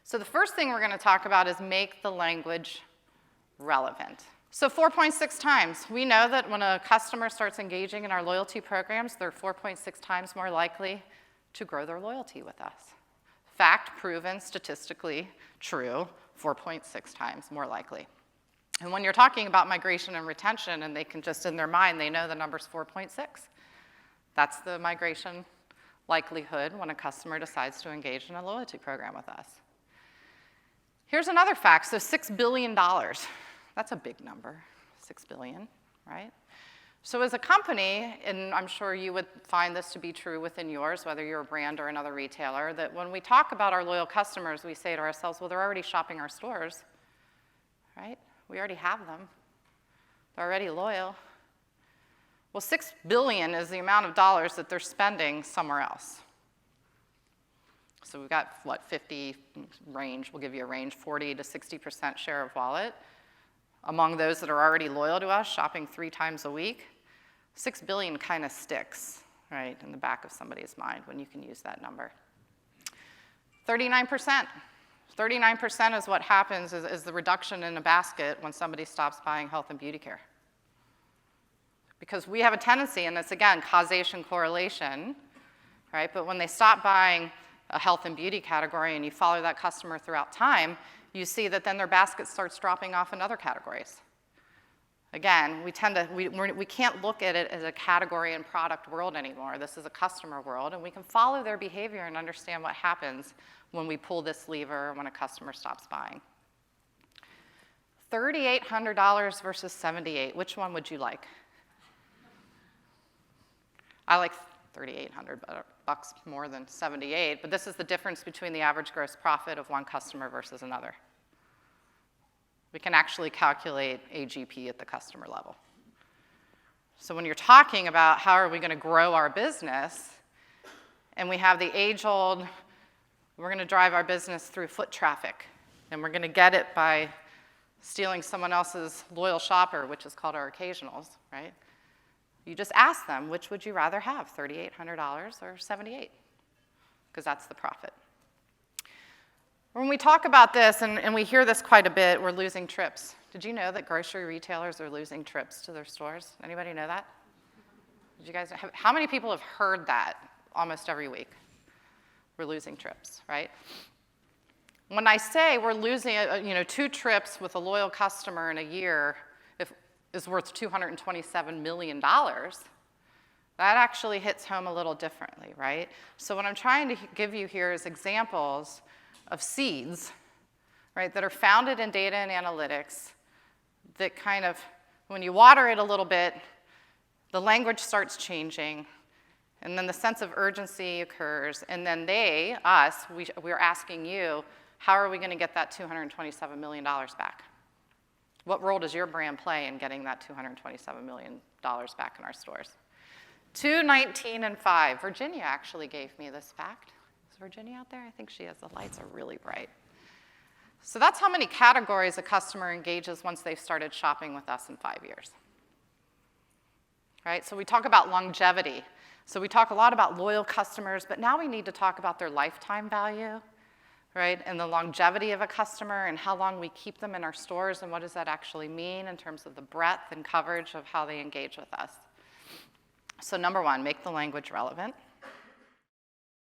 So the first thing we're going to talk about is make the language relevant. So 4.6 times. We know that when a customer starts engaging in our loyalty programs, they're 4.6 times more likely to grow their loyalty with us. Fact proven, statistically true, 4.6 times more likely. And when you're talking about migration and retention, and they can just in their mind, they know the number's 4.6. That's the migration likelihood when a customer decides to engage in a loyalty program with us. Here's another fact. So $6 billion. That's a big number, 6 billion, right? So as a company, and I'm sure you would find this to be true within yours, whether you're a brand or another retailer, that when we talk about our loyal customers, we say to ourselves, well, they're already shopping our stores, right? We already have them. They're already loyal. Well, 6 billion is the amount of dollars that they're spending somewhere else. So we've got, what, 50 range, we'll give you a range, 40 to 60% share of wallet. Among those that are already loyal to us, shopping 3 times a week, 6 billion kind of sticks, right, in the back of somebody's mind when you can use that number. 39%. 39% is what happens is the reduction in a basket when somebody stops buying health and beauty care. Because we have a tendency, and it's again causation correlation, right? But when they stop buying a health and beauty category and you follow that customer throughout time, you see that then their basket starts dropping off in other categories. Again, we can't look at it as a category and product world anymore. This is a customer world, and we can follow their behavior and understand what happens when we pull this lever when a customer stops buying. $3,800 versus $78. Which one would you like? I like $3,800 bucks more than $78, but this is the difference between the average gross profit of one customer versus another. We can actually calculate AGP at the customer level. So when you're talking about how are we going to grow our business, and we have the age-old, we're going to drive our business through foot traffic, and we're going to get it by stealing someone else's loyal shopper, which is called our occasionals, right? You just ask them, which would you rather have, $3,800 or $78? Because that's the profit. When we talk about this, and we hear this quite a bit, we're losing trips. Did you know that grocery retailers are losing trips to their stores? Anybody know that? Did you guys how many people have heard that almost every week? We're losing trips, right? When I say we're losing 2 trips with a loyal customer in a year is worth $227 million, that actually hits home a little differently, right? So what I'm trying to give you here is examples of seeds, right, that are founded in data and analytics that kind of, when you water it a little bit, the language starts changing, and then the sense of urgency occurs, and then we're asking you, how are we going to get that $227 million back? What role does your brand play in getting that $227 million back in our stores? 2, 19, and 5. Virginia actually gave me this fact. Is Virginia out there? I think she is. The lights are really bright. So that's how many categories a customer engages once they've started shopping with us in 5 years. Right? So we talk about longevity. So we talk a lot about loyal customers, but now we need to talk about their lifetime value, right? And the longevity of a customer and how long we keep them in our stores and what does that actually mean in terms of the breadth and coverage of how they engage with us. So number 1, make the language relevant.